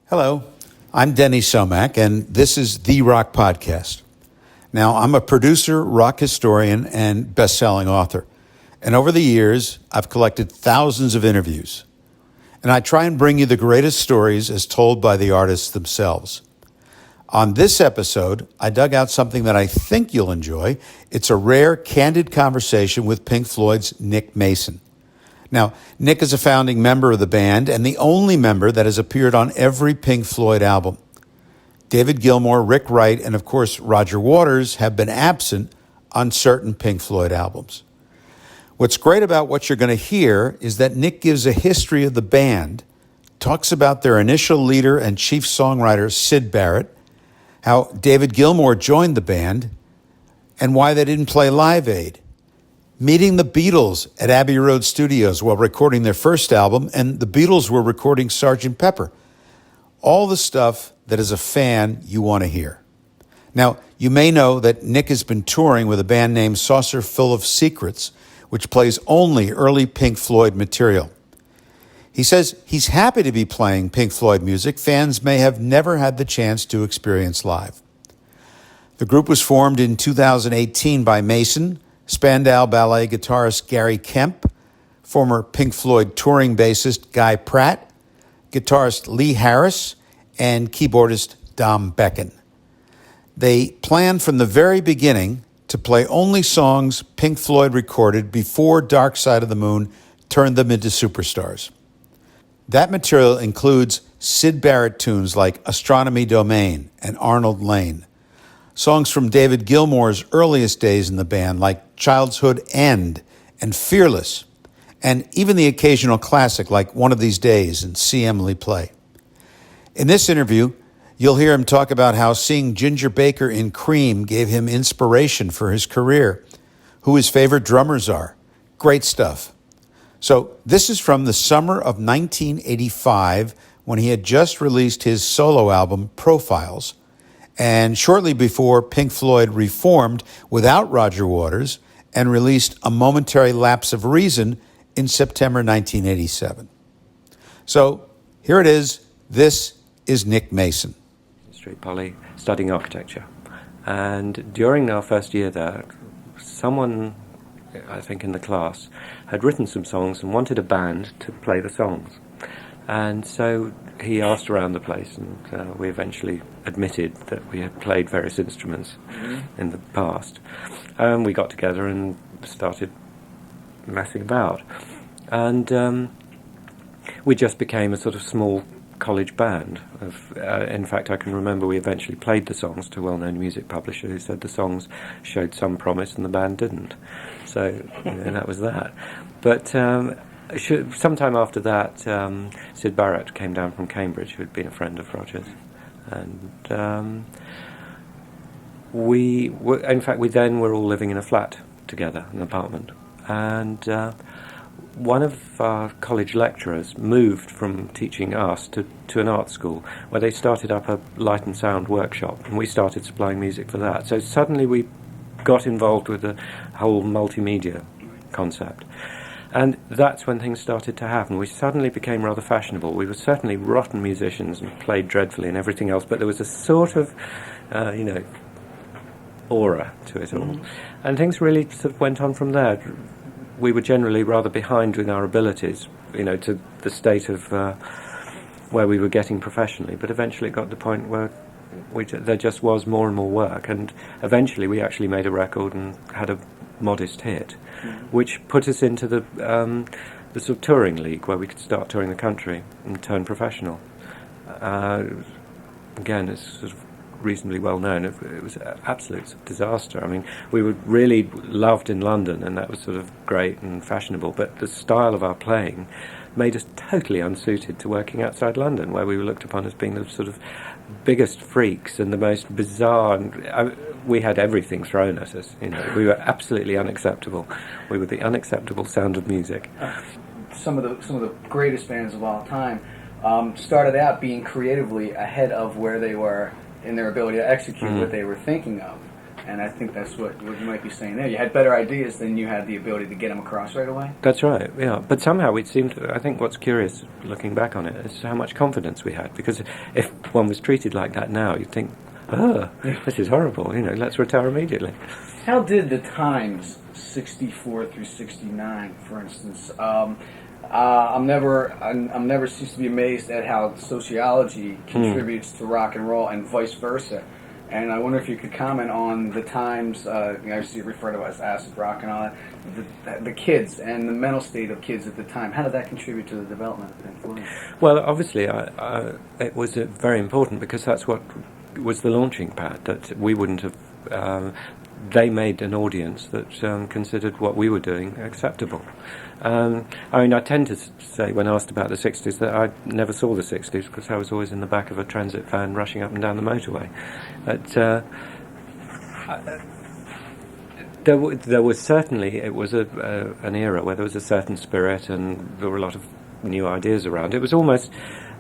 Hello, I'm Denny Somack, and this is The Rock Podcast. Now, I'm a producer, rock historian, and best-selling author. And over the years, I've collected thousands of interviews. And I try and bring you the greatest stories as told by the artists themselves. On this episode, I dug out something that I think you'll enjoy. It's a rare, candid conversation with Pink Floyd's Nick Mason. Now, Nick is a founding member of the band and the only member that has appeared on every Pink Floyd album. David Gilmour, Rick Wright, and of course Roger Waters have been absent on certain Pink Floyd albums. What's great about what you're going to hear is that Nick gives a history of the band, talks about their initial leader and chief songwriter Syd Barrett, how David Gilmour joined the band, and why they didn't play Live Aid. Meeting the Beatles at Abbey Road Studios while recording their first album, and the Beatles were recording Sgt. Pepper. All the stuff that as a fan you want to hear. Now, you may know that Nick has been touring with a band named Saucer Full of Secrets, which plays only early Pink Floyd material. He says he's happy to be playing Pink Floyd music fans may have never had the chance to experience live. The group was formed in 2018 by Mason, Spandau Ballet guitarist Gary Kemp, former Pink Floyd touring bassist Guy Pratt, guitarist Lee Harris, and keyboardist Dom Becken. They planned from the very beginning to play only songs Pink Floyd recorded before Dark Side of the Moon turned them into superstars. That material includes Syd Barrett tunes like Astronomy Domain and Arnold Lane, songs from David Gilmour's earliest days in the band like Childhood End and Fearless, and even the occasional classic like One of These Days and See Emily Play. In this interview, you'll hear him talk about how seeing Ginger Baker in Cream gave him inspiration for his career, who his favorite drummers are. Great stuff. So this is from the summer of 1985 when he had just released his solo album, Profiles, and shortly before Pink Floyd reformed without Roger Waters and released A Momentary Lapse of Reason in September 1987. So here it is. This is Nick Mason. Street Poly, studying architecture. And during our first year there, someone, I think in the class, had written some songs and wanted a band to play the songs. And so he asked around the place, and we eventually admitted that we had played various instruments in the past. And we got together and started messing about. And we just became a sort of small college band. In fact, I can remember we eventually played the songs to a well-known music publisher who said the songs showed some promise and the band didn't. So that was that. But sometime after that, Syd Barrett came down from Cambridge, who had been a friend of Roger's, and we then were all living in a flat together, an apartment, and one of our college lecturers moved from teaching us to an art school, where they started up a light and sound workshop, and we started supplying music for that. So suddenly we got involved with the whole multimedia concept. And that's when things started to happen. We suddenly became rather fashionable. We were certainly rotten musicians and played dreadfully and everything else, but there was a sort of, aura to it all. And things really sort of went on from there. We were generally rather behind in our abilities, to the state of where we were getting professionally, but eventually it got to the point where there just was more and more work, and eventually we actually made a record and had a modest hit, which put us into the sort of touring league where we could start touring the country and turn professional. Again, it's sort of reasonably well known. It was an absolute disaster. I mean, we were really loved in London, and that was sort of great and fashionable, but the style of our playing made us totally unsuited to working outside London, where we were looked upon as being the sort of biggest freaks and the most bizarre, and we had everything thrown at us. We were absolutely unacceptable. We were the unacceptable sound of music. Some of the greatest bands of all time started out being creatively ahead of where they were in their ability to execute what they were thinking of. And I think that's what you might be saying there. You had better ideas than you had the ability to get them across right away. That's right, yeah. But somehow it seemed to, I think what's curious, looking back on it, is how much confidence we had. Because if one was treated like that now, you'd think, this is horrible, let's retire immediately. How did the times 64 through 69, for instance? I'm never ceased to be amazed at how sociology contributes to rock and roll and vice versa. And I wonder if you could comment on the times, obviously you refer to it as acid rock and all that, the kids and the mental state of kids at the time. How did that contribute to the development of Pink Floyd? Well, obviously, it was very important because that's what was the launching pad, that we wouldn't have... they made an audience that considered what we were doing acceptable. I tend to say, when asked about the 60s, that I never saw the 60s because I was always in the back of a transit van rushing up and down the motorway. But there was certainly, it was an era where there was a certain spirit and there were a lot of new ideas around. It was almost...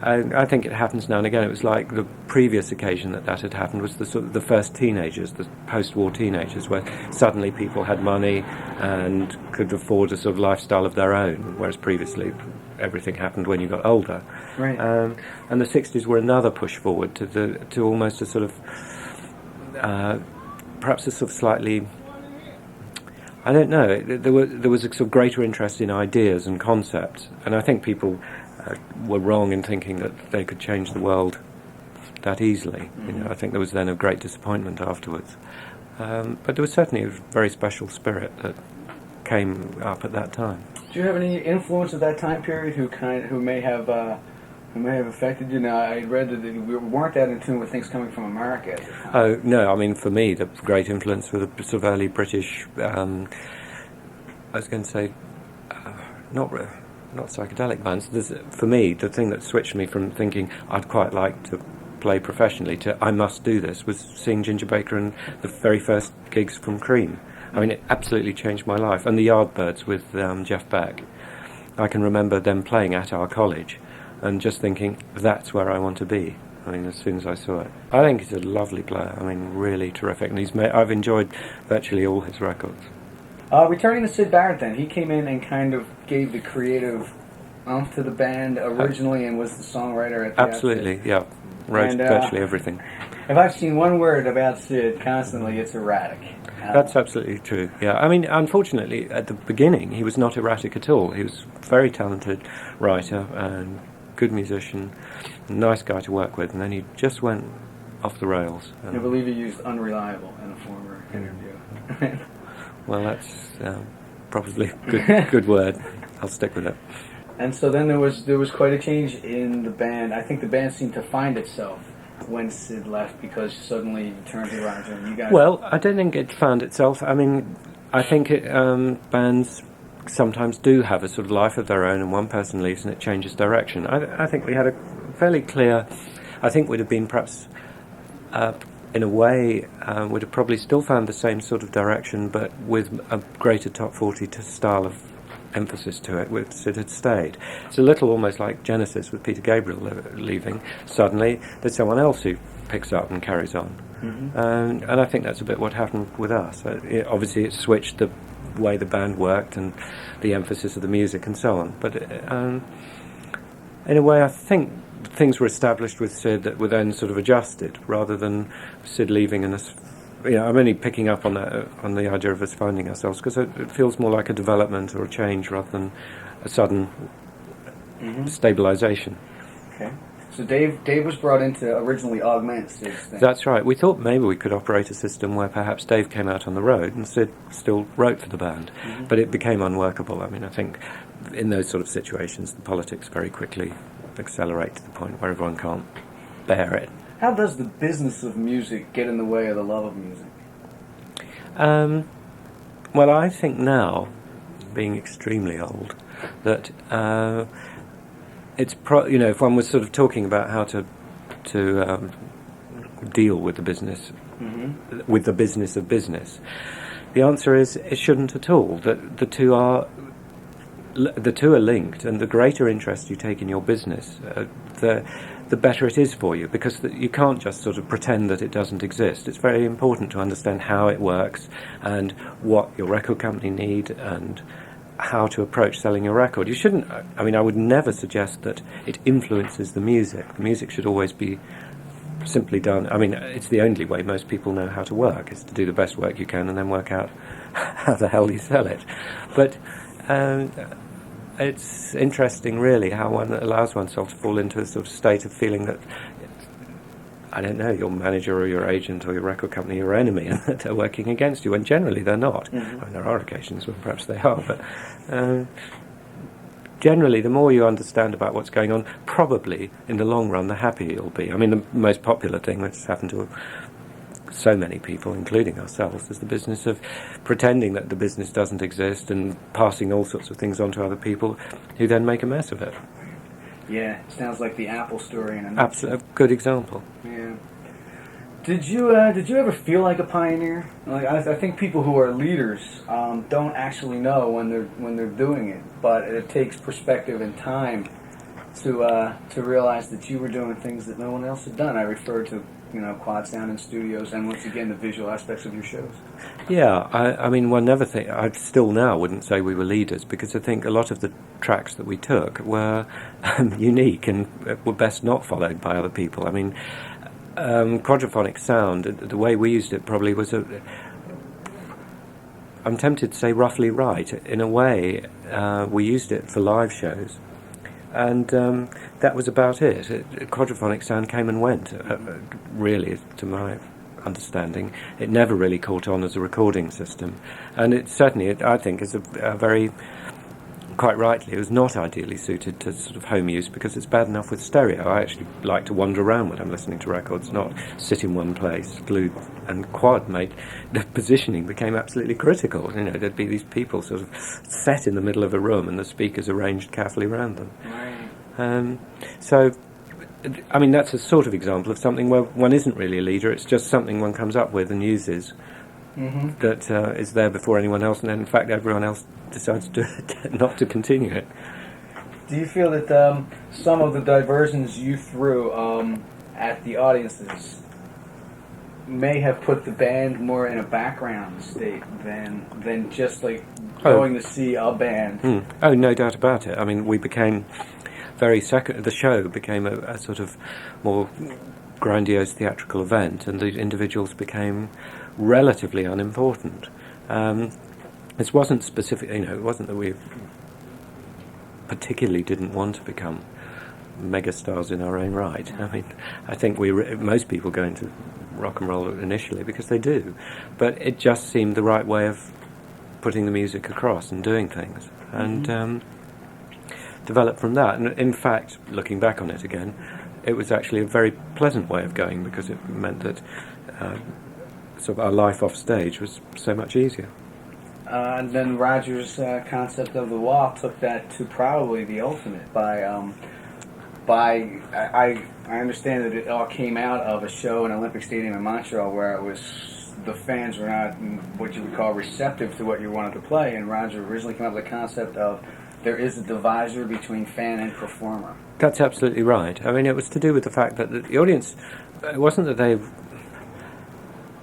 I think it happens now and again. It was like the previous occasion that had happened was the first teenagers, the post-war teenagers, where suddenly people had money and could afford a sort of lifestyle of their own, whereas previously everything happened when you got older. Right. And the 60s were another push forward to almost a sort of perhaps a sort of slightly, I don't know. There was a sort of greater interest in ideas and concepts, and I think people were wrong in thinking that they could change the world that easily. Mm-hmm. I think there was then a great disappointment afterwards. But there was certainly a very special spirit that came up at that time. Do you have any influence of that time period who may have affected you? Now, I read that we weren't that in tune with things coming from America at the time. Oh no! For me, the great influence were the sort of early British. I was going to say, not psychedelic bands. For me, the thing that switched me from thinking I'd quite like to play professionally to I must do this was seeing Ginger Baker and the very first gigs from Cream. It absolutely changed my life. And the Yardbirds with Jeff Beck. I can remember them playing at our college and just thinking, that's where I want to be. As soon as I saw it. I think he's a lovely player. Really terrific. And I've enjoyed virtually all his records. Returning to Syd Barrett then, he came in and kind of gave the creative to the band originally and was the songwriter at the Absolutely, outfit. yeah. Wrote virtually everything. If I've seen one word about Syd constantly, it's erratic. That's absolutely true, yeah. Unfortunately, at the beginning, he was not erratic at all. He was a very talented writer and good musician, nice guy to work with, and then he just went off the rails. I believe he used unreliable in a former interview. Well, that's probably a good word. I'll stick with it. And so then there was quite a change in the band. I think the band seemed to find itself when Syd left because suddenly you turned around and you guys... Well, I don't think it found itself. I think bands sometimes do have a sort of life of their own and one person leaves and it changes direction. I think we had a fairly clear... I think we'd have been perhaps... in a way, would have probably still found the same sort of direction, but with a greater top 40 style of emphasis to it, with Syd had stayed. It's a little almost like Genesis with Peter Gabriel leaving. Suddenly, there's someone else who picks up and carries on. Mm-hmm. And I think that's a bit what happened with us. Obviously, it switched the way the band worked and the emphasis of the music and so on. But in a way, I think things were established with Syd that were then sort of adjusted, rather than Syd leaving and us. I'm only picking up on that, on the idea of us finding ourselves, because it feels more like a development or a change rather than a sudden stabilisation. Okay. So Dave was brought in to originally augment Syd's thing. That's right. We thought maybe we could operate a system where perhaps Dave came out on the road and Syd still wrote for the band. Mm-hmm. But it became unworkable. I think in those sort of situations, the politics very quickly accelerate to the point where everyone can't bear it. How does the business of music get in the way of the love of music? Well, I think now, being extremely old, that it's if one was sort of talking about how to deal with the business, with the business of business, the answer is it shouldn't at all. That the two are the two are linked, and the greater interest you take in your business, the better it is for you, because you can't just sort of pretend that it doesn't exist. It's very important to understand how it works and what your record company need and how to approach selling your record. You shouldn't, I mean, I would never suggest that it influences the music. The music should always be simply done. I mean, it's the only way most people know how to work, is to do the best work you can and then work out how the hell you sell it. But it's interesting, really, how one allows oneself to fall into a sort of state of feeling that, I don't know, your manager or your agent or your record company are your enemy and that they're working against you, and generally they're not. Mm-hmm. I mean, there are occasions when perhaps they are, but generally the more you understand about what's going on, probably in the long run the happier you'll be. I mean, the most popular thing that's happened to so many people, including ourselves, is the business of pretending that the business doesn't exist and passing all sorts of things on to other people who then make a mess of it. Yeah, it sounds like the Apple story in a Absolutely, a good example. Yeah. Did you ever feel like a pioneer? Like I think people who are leaders don't actually know when they're doing it, but it takes perspective and time to realize that you were doing things that no one else had done. I refer to Quad Sound and studios, and once again the visual aspects of your shows. Yeah, I mean, one never think. I still now wouldn't say we were leaders, because I think a lot of the tracks that we took were unique and were best not followed by other people. I mean, quadraphonic sound, the way we used it probably was I'm tempted to say roughly right. In a way, we used it for live shows, and that was about it. Quadraphonic sound came and went, really, to my understanding. It never really caught on as a recording system, and it certainly, I think, is a very, quite rightly, it was not ideally suited to sort of home use, because it's bad enough with stereo. I actually like to wander around when I'm listening to records, not sit in one place, glued. And quad made the positioning became absolutely critical. There'd be these people sort of set in the middle of a room and the speakers arranged carefully around them. Right. So, I mean, that's a sort of example of something where one isn't really a leader. It's just something one comes up with and uses. Mm-hmm. That is there before anyone else, and then in fact everyone else decides not to continue it. Do you feel that some of the diversions you threw at the audiences may have put the band more in a background state than just like going to see a band? Oh, no doubt about it. I mean, we became the show became a sort of more grandiose theatrical event, and the individuals became relatively unimportant. This wasn't specific, it wasn't that we particularly didn't want to become megastars in our own right. I mean, I think most people go into rock and roll initially because they do, but it just seemed the right way of putting the music across and doing things, and developed from that. And in fact, looking back on it again, it was actually a very pleasant way of going, because it meant that sort of our life off stage was so much easier. And then Roger's concept of the wall took that to probably the ultimate I understand that it all came out of a show in Olympic Stadium in Montreal where it was the fans were not what you would call receptive to what you wanted to play, and Roger originally came up with the concept of there is a divisor between fan and performer. That's absolutely right. I mean, it was to do with the fact that the audience, it wasn't that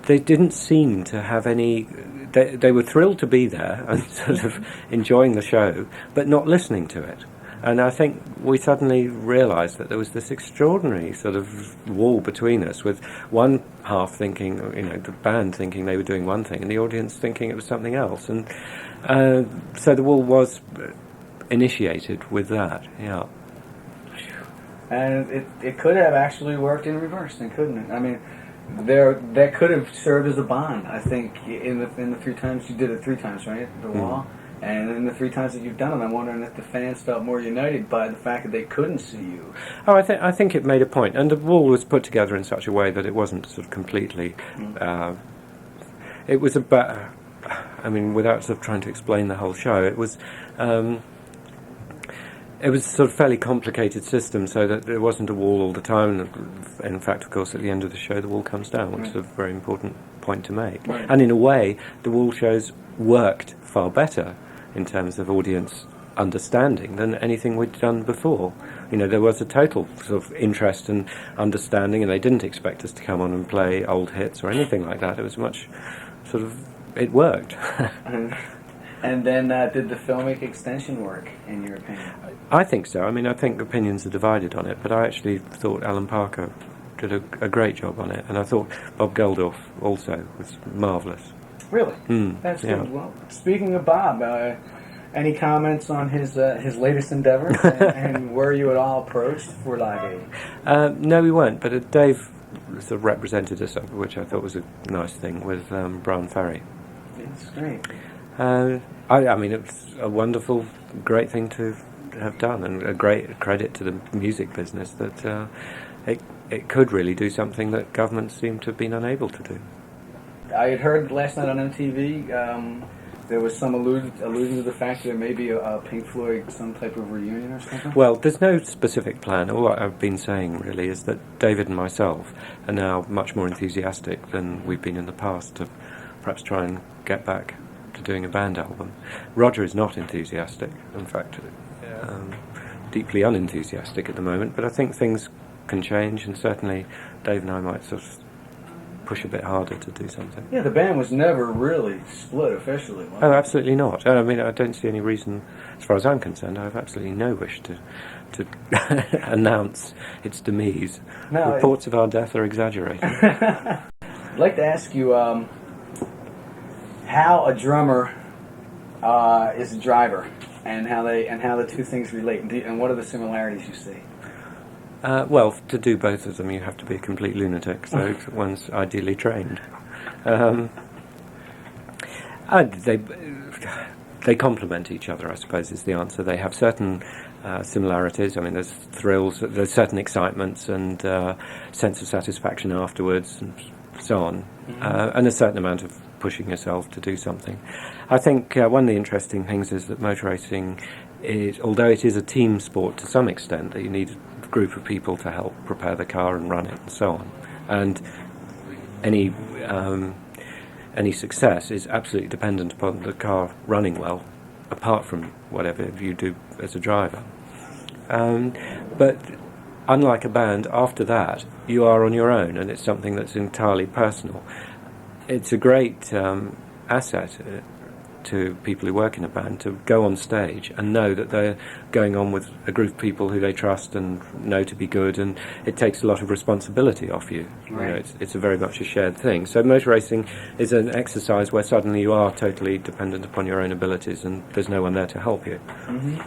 they didn't seem to have any. They were thrilled to be there and sort of enjoying the show, but not listening to it. And I think we suddenly realised that there was this extraordinary sort of wall between us, with one half thinking, the band thinking they were doing one thing, and the audience thinking it was something else. And so the wall was initiated with that, yeah. And it could have actually worked in reverse, then, couldn't it? I mean, that could have served as a bond, I think, in the 3 times you did it 3 times, right? The wall. And in the 3 times that you've done it, I'm wondering if the fans felt more united by the fact that they couldn't see you. Oh, I think it made a point. And the wall was put together in such a way that it wasn't sort of completely... it was about... I mean, without sort of trying to explain the whole show, it was sort of fairly complicated system, so that there wasn't a wall all the time. In fact, of course, at the end of the show, the wall comes down, which is a very important point to make. Right. And in a way, the wall shows worked far better in terms of audience understanding than anything we'd done before. You know, there was a total sort of interest and understanding, and they didn't expect us to come on and play old hits or anything like that. It was much sort of, it worked. And then did the filmic extension work, in your opinion? I think so. I mean, I think opinions are divided on it, but I actually thought Alan Parker did a great job on it, and I thought Bob Geldof also was marvellous. Really? That's yeah. good. Well, speaking of Bob, any comments on his latest endeavor, and were you at all approached for Live Aid? No, we weren't, but Dave sort of represented us, which I thought was a nice thing, with Brian Ferry. It's great. I mean, it was a wonderful, great thing to have done, and a great credit to the music business that it could really do something that governments seem to have been unable to do. I had heard last night on MTV there was some alluding to the fact that there may be a Pink Floyd, some type of reunion or something. Well, there's no specific plan. All I've been saying really is that David and myself are now much more enthusiastic than we've been in the past to perhaps try and get back to doing a band album. Roger is not enthusiastic, in fact, deeply unenthusiastic at the moment, but I think things can change, and certainly Dave and I might sort of push a bit harder to do something. Yeah, the band was never really split officially, was it? Oh, absolutely not. I mean, I don't see any reason, as far as I'm concerned. I have absolutely no wish to announce its demise. No, Reports of our death are exaggerated. I'd like to ask you how a drummer is a driver, and how the two things relate, and what are the similarities you see? Well, to do both of them, you have to be a complete lunatic, so one's ideally trained. They complement each other, I suppose, is the answer. They have certain similarities. I mean, there's thrills, there's certain excitements and sense of satisfaction afterwards, and so on, and a certain amount of pushing yourself to do something. I think one of the interesting things is that motor racing is, although it is a team sport to some extent, that you need a group of people to help prepare the car and run it and so on. And any success is absolutely dependent upon the car running well, apart from whatever you do as a driver. But unlike a band, after that, you are on your own, and it's something that's entirely personal. It's a great asset to people who work in a band to go on stage and know that they're going on with a group of people who they trust and know to be good, and it takes a lot of responsibility off you. Right. You know, it's a very much a shared thing. So motor racing is an exercise where suddenly you are totally dependent upon your own abilities and there's no one there to help you.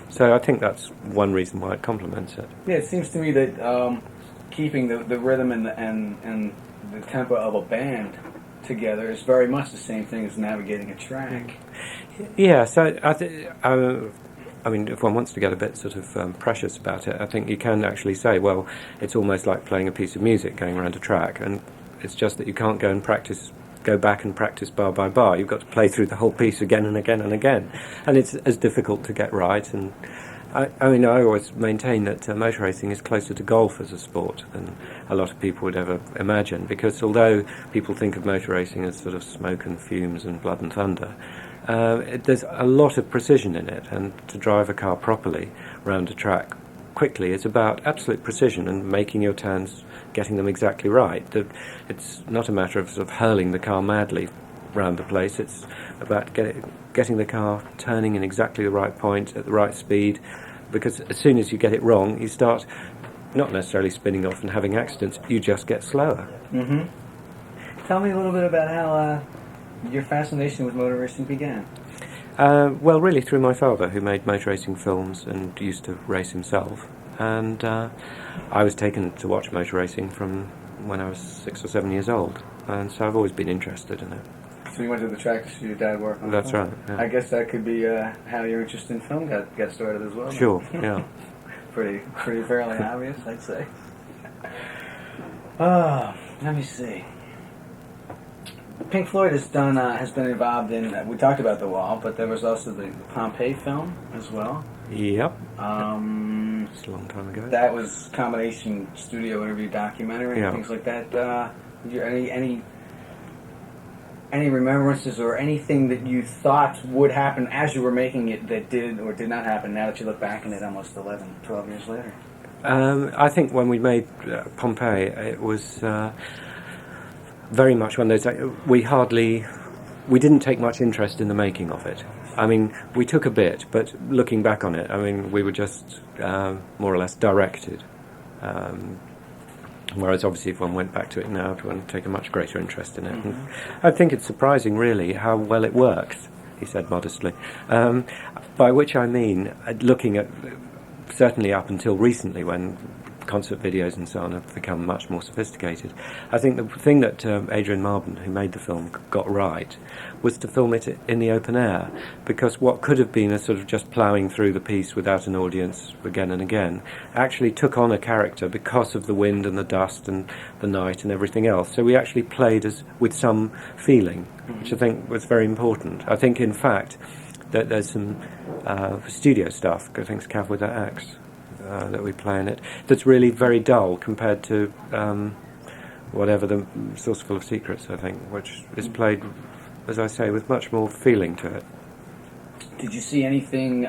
So I think that's one reason why it complements it. Yeah, it seems to me that keeping the rhythm and the tempo of a band together is very much the same thing as navigating a track. Yeah, so I mean, if one wants to get a bit sort of precious about it, I think you can actually say, well, it's almost like playing a piece of music going around a track, and it's just that you can't go back and practice bar by bar. You've got to play through the whole piece again and again and again, and it's as difficult to get right. And I mean, I always maintain that motor racing is closer to golf as a sport than a lot of people would ever imagine, because although people think of motor racing as sort of smoke and fumes and blood and thunder, there's a lot of precision in it, and to drive a car properly around a track quickly is about absolute precision and making your turns, getting them exactly right. It's not a matter of sort of hurling the car madly round the place. It's about getting the car turning in exactly the right point at the right speed, because as soon as you get it wrong, you start not necessarily spinning off and having accidents, you just get slower. Tell me a little bit about how your fascination with motor racing began. Well, really through my father, who made motor racing films and used to race himself. And I was taken to watch motor racing from when I was 6 or 7 years old, and so I've always been interested in it. So you went to the track to see your dad work on That's film? right, yeah. I guess that could be how your interest in film got started as well. Sure, yeah. Pretty fairly obvious, I'd say. Let me see. Pink Floyd has been involved in, we talked about The Wall, but there was also the Pompeii film as well. Yep. It's a long time ago. That was combination studio interview documentary and things like that. Any any remembrances or anything that you thought would happen as you were making it that did or did not happen now that you look back on it almost 11, 12 years later? I think when we made Pompeii, it was very much one of those. We didn't take much interest in the making of it. I mean, we took a bit, but looking back on it, I mean, we were just more or less directed. Whereas obviously if one went back to it now, one would take a much greater interest in it. Mm-hmm. And I think it's surprising, really, how well it works, he said modestly. By which I mean, looking at, certainly up until recently when concert videos and so on have become much more sophisticated, I think the thing that Adrian Marben, who made the film, got right was to film it in the open air, because what could have been a sort of just ploughing through the piece without an audience again and again actually took on a character because of the wind and the dust and the night and everything else. So we actually played with some feeling, which I think was very important. I think, in fact, that there's some studio stuff, I think it's Cav with that axe, that we play in it, that's really very dull compared to whatever the Source Full of Secrets, I think, which is played, as I say, with much more feeling to it. Did you see anything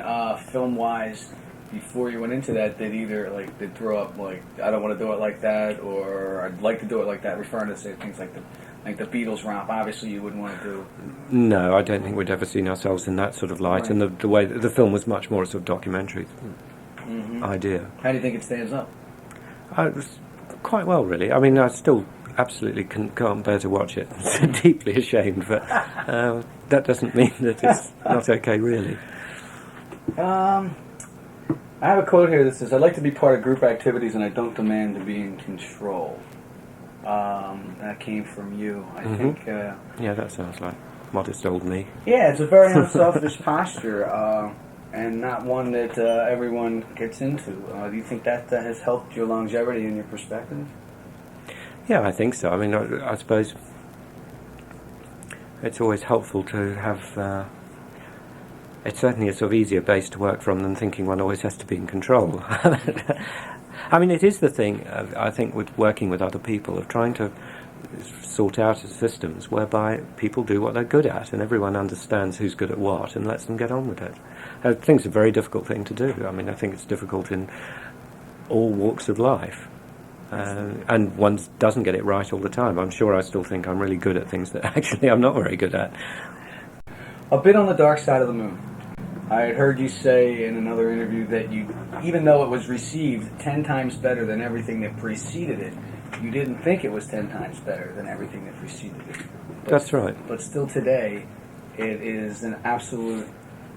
film-wise before you went into that either like did throw up like I don't want to do it like that, or I'd like to do it like that, referring to say things like the Beatles romp? Obviously, you wouldn't want to do. No, I don't think we'd ever seen ourselves in that sort of light, right. And the way the film was much more a sort of documentary idea. How do you think it stands up? It was quite well, really. I mean, I still absolutely can't bear to watch it. I'm deeply ashamed, but that doesn't mean that it's not okay, really. I have a quote here that says, "I'd like to be part of group activities and I don't demand to be in control." That came from you, I think. Yeah, that sounds like modest old me. Yeah, it's a very unselfish posture, and not one that everyone gets into. Do you think that has helped your longevity and your perspective? Yeah, I think so. I mean, I suppose it's always helpful to have... it's certainly a sort of easier base to work from than thinking one always has to be in control. I mean, it is the thing, I think, with working with other people, of trying to sort out systems whereby people do what they're good at and everyone understands who's good at what and lets them get on with it. I think it's a very difficult thing to do. I mean, I think it's difficult in all walks of life. And one doesn't get it right all the time. I'm sure I still think I'm really good at things that actually I'm not very good at. A bit on the dark side of the moon. I had heard you say in another interview that you, even though it was received 10 times better than everything that preceded it, you didn't think it was 10 times better than everything that preceded it. That's right. But still today, it is an absolute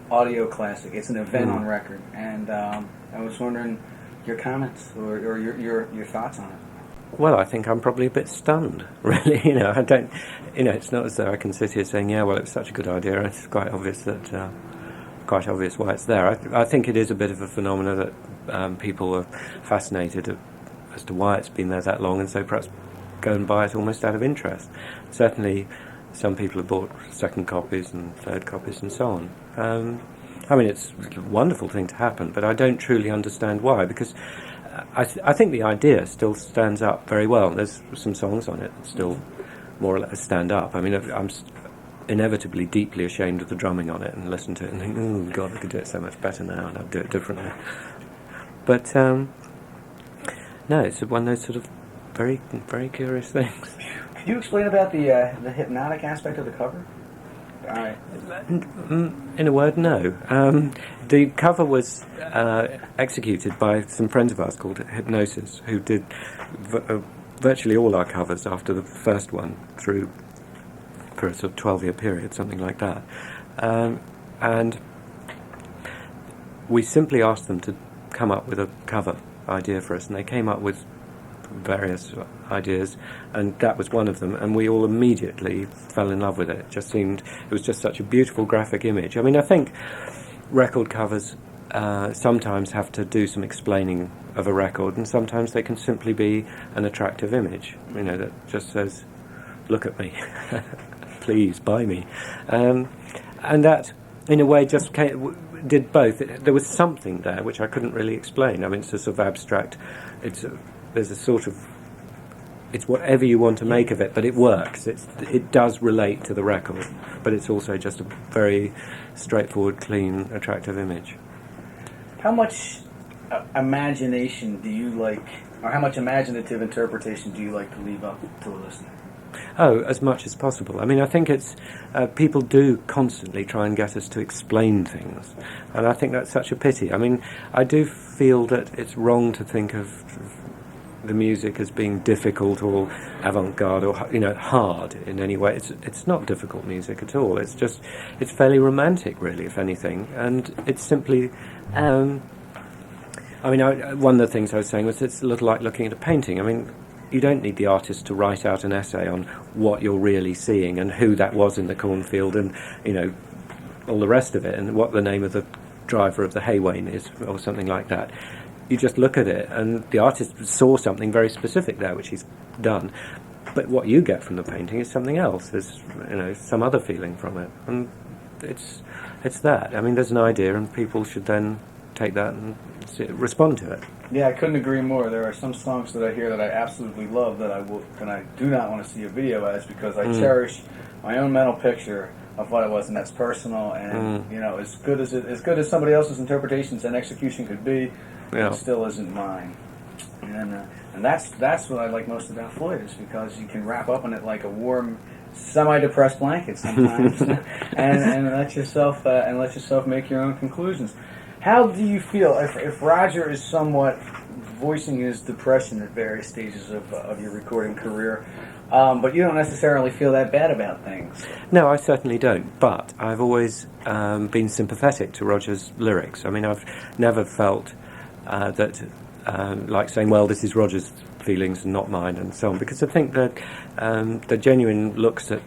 audio classic. It's an event on record. And I was wondering your comments or your thoughts on it. Well, I think I'm probably a bit stunned, really. I don't, it's not as though I can sit here saying, yeah, well, it's such a good idea. It's quite obvious why it's there. I think it is a bit of a phenomena that people are fascinated as to why it's been there that long, and so perhaps go and buy it almost out of interest. Certainly, some people have bought second copies and third copies and so on. I mean, it's a wonderful thing to happen, but I don't truly understand why, because I think the idea still stands up very well. There's some songs on it that still more or less stand up. I mean, I'm inevitably deeply ashamed of the drumming on it and listen to it and think, oh God, I could do it so much better now and I'd do it differently. But no, it's one of those sort of very, very curious things. Could you explain about the hypnotic aspect of the cover? In a word, no. The cover was executed by some friends of ours called Hypnosis, who did virtually all our covers after the first one through for a sort of 12-year period, something like that. And we simply asked them to come up with a cover idea for us, and they came up with various ideas, and that was one of them, and we all immediately fell in love with it. It was just such a beautiful graphic image. I mean, I think record covers sometimes have to do some explaining of a record, and sometimes they can simply be an attractive image, that just says, look at me, please buy me. And that, in a way, just did both. There was something there which I couldn't really explain. I mean, it's a sort of abstract, there's a sort of it's whatever you want to make of it, but it works. It does relate to the record, but it's also just a very straightforward, clean, attractive image. How much imagination do you like, or how much imaginative interpretation do you like to leave up to a listener? Oh, as much as possible. I mean, I think it's people do constantly try and get us to explain things, and I think that's such a pity. I mean, I do feel that it's wrong to think of the music as being difficult or avant-garde or hard in any way. It's not difficult music at all. It's fairly romantic, really, if anything, and it's simply. One of the things I was saying was it's a little like looking at a painting. I mean, you don't need the artist to write out an essay on what you're really seeing and who that was in the cornfield and all the rest of it and what the name of the driver of the hay wain is or something like that. You just look at it, and the artist saw something very specific there, which he's done. But what you get from the painting is something else. There's, some other feeling from it, and it's that. I mean, there's an idea, and people should then take that and respond to it. Yeah, I couldn't agree more. There are some songs that I hear that I absolutely love that I do not want to see a video as because I cherish my own mental picture of what it was, and that's personal. And as good as somebody else's interpretations and execution could be. Yeah. It still isn't mine, and that's what I like most about Floyd is because you can wrap up in it like a warm, semi-depressed blanket sometimes, and let yourself make your own conclusions. How do you feel if Roger is somewhat voicing his depression at various stages of your recording career, but you don't necessarily feel that bad about things? No, I certainly don't. But I've always been sympathetic to Roger's lyrics. I mean, I've never felt that like saying, well, this is Roger's feelings and not mine, and so on, because I think that the genuine looks at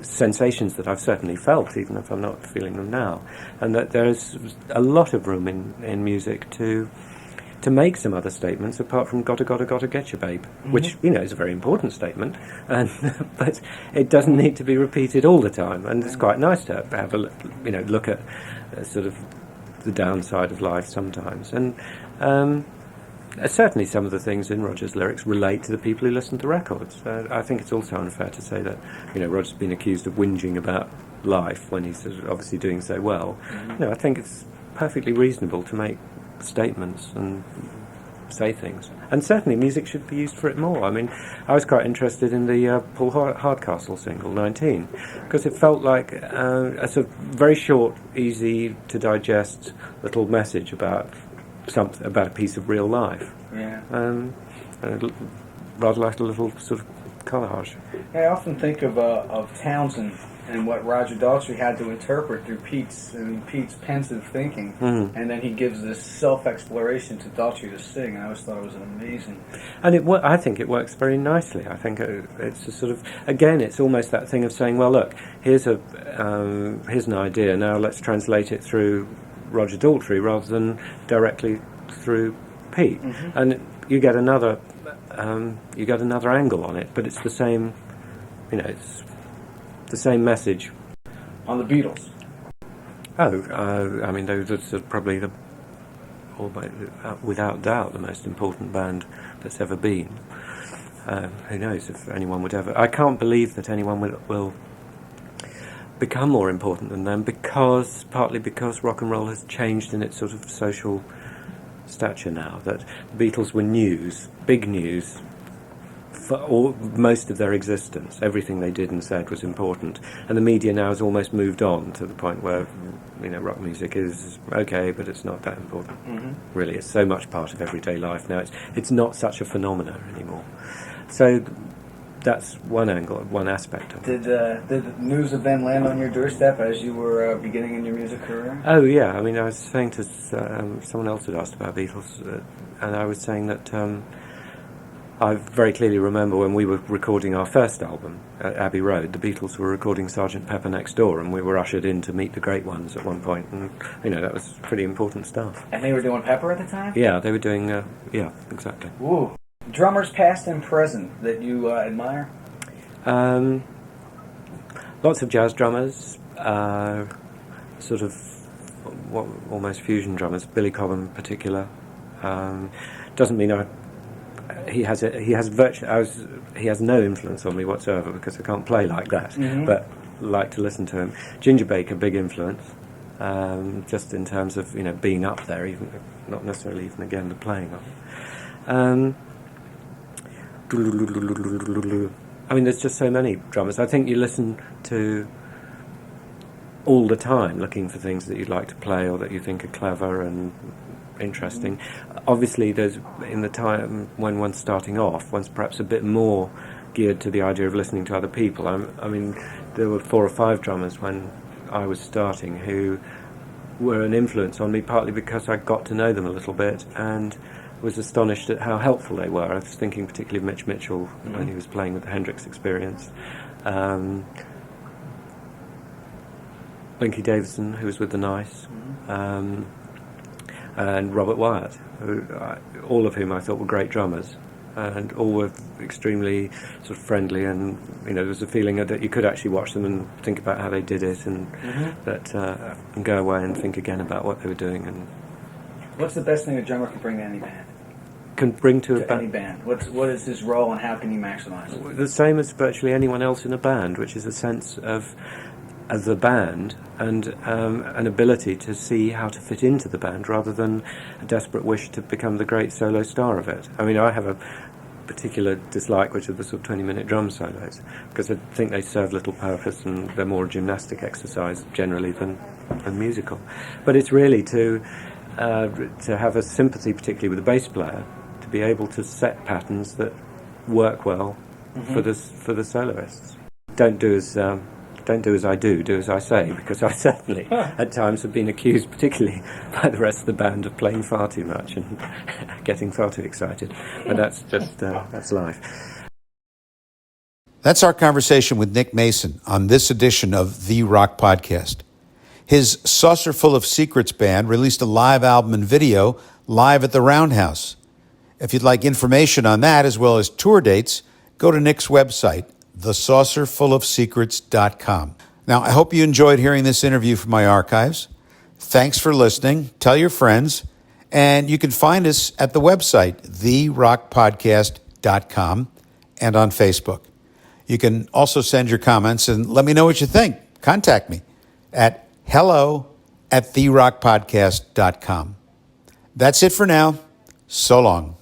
sensations that I've certainly felt, even if I'm not feeling them now, and that there's a lot of room in music to make some other statements apart from gotta get you, babe, which is a very important statement, and but it doesn't need to be repeated all the time, and it's quite nice to have a look at sort of the downside of life sometimes, and certainly some of the things in Roger's lyrics relate to the people who listen to records. I think it's also unfair to say that Roger's been accused of whinging about life when he's obviously doing so well. I think it's perfectly reasonable to make statements and say things, and certainly music should be used for it more. I mean, I was quite interested in the Paul Hardcastle single 19 because it felt like a sort of very short, easy to digest little message about a piece of real life. Yeah. Rather like a little sort of collage. I often think of Townsend and what Roger Daltrey had to interpret through Pete's pensive thinking, and then he gives this self-exploration to Daltrey to sing. I always thought it was amazing. And I think it works very nicely. I think it's a sort of, again, it's almost that thing of saying, well, look, here's an idea. Now let's translate it through Roger Daltrey rather than directly through Pete, and you get another angle on it. But it's the same, it's the same message. On the Beatles. I mean, they're probably without doubt the most important band that's ever been. Who knows if anyone would ever... I can't believe that anyone will become more important than them, partly because rock and roll has changed in its sort of social stature now, that the Beatles were big news, for most of their existence. Everything they did and said was important, and the media now has almost moved on to the point where rock music is okay, but it's not that important. Really, it's so much part of everyday life now. It's not such a phenomena anymore. So that's one angle, one aspect of it. Did news of them land on your doorstep as you were beginning in your music career? Oh yeah, I mean, I was saying to someone else had asked about Beatles, and I was saying that I very clearly remember when we were recording our first album at Abbey Road, the Beatles were recording Sgt. Pepper Next Door, and we were ushered in to meet the great ones at one point, and that was pretty important stuff. And they were doing Pepper at the time? Yeah, they were doing, yeah, exactly. Ooh. Drummers past and present that you admire? Lots of jazz drummers, sort of almost fusion drummers, Billy Cobham in particular. Doesn't mean I he has no influence on me whatsoever because I can't play like that. Mm-hmm. But like to listen to him. Ginger Baker, big influence, just in terms of being up there, even not necessarily even again the playing of it. I mean, there's just so many drummers. I think you listen to all the time, looking for things that you'd like to play or that you think are clever and interesting. Obviously, there's in the time when one's starting off, one's perhaps a bit more geared to the idea of listening to other people. I mean, there were 4 or 5 drummers when I was starting who were an influence on me, partly because I got to know them a little bit and was astonished at how helpful they were. I was thinking particularly of Mitch Mitchell when he was playing with the Hendrix Experience. Blinky Davison, who was with the Nice, and Robert Wyatt, all of whom I thought were great drummers, and all were extremely sort of friendly, and there was a feeling that you could actually watch them and think about how they did it, and and go away and think again about what they were doing. And what's the best thing a drummer can bring to any band? Can bring to any band. What is his role, and how can he maximize it? The same as virtually anyone else in a band, which is a sense of as a band and an ability to see how to fit into the band rather than a desperate wish to become the great solo star of it. I mean, I have a particular dislike, which are the sort of 20-minute drum solos, because I think they serve little purpose and they're more a gymnastic exercise generally than musical. But it's really to have a sympathy, particularly with the bass player, to be able to set patterns that work well for the soloists. Don't do as I do as I say, because I certainly at times have been accused, particularly by the rest of the band, of playing far too much and getting far too excited. But that's just that's life. That's our conversation with Nick Mason on this edition of The Rock Podcast. His Saucerful of Secrets band released a live album and video live at the Roundhouse. If you'd like information on that as well as tour dates, go to Nick's website, thesaucerfulofsecrets.com. Now, I hope you enjoyed hearing this interview from my archives. Thanks for listening. Tell your friends. And you can find us at the website, therockpodcast.com, and on Facebook. You can also send your comments and let me know what you think. Contact me at hello@therockpodcast.com. That's it for now. So long.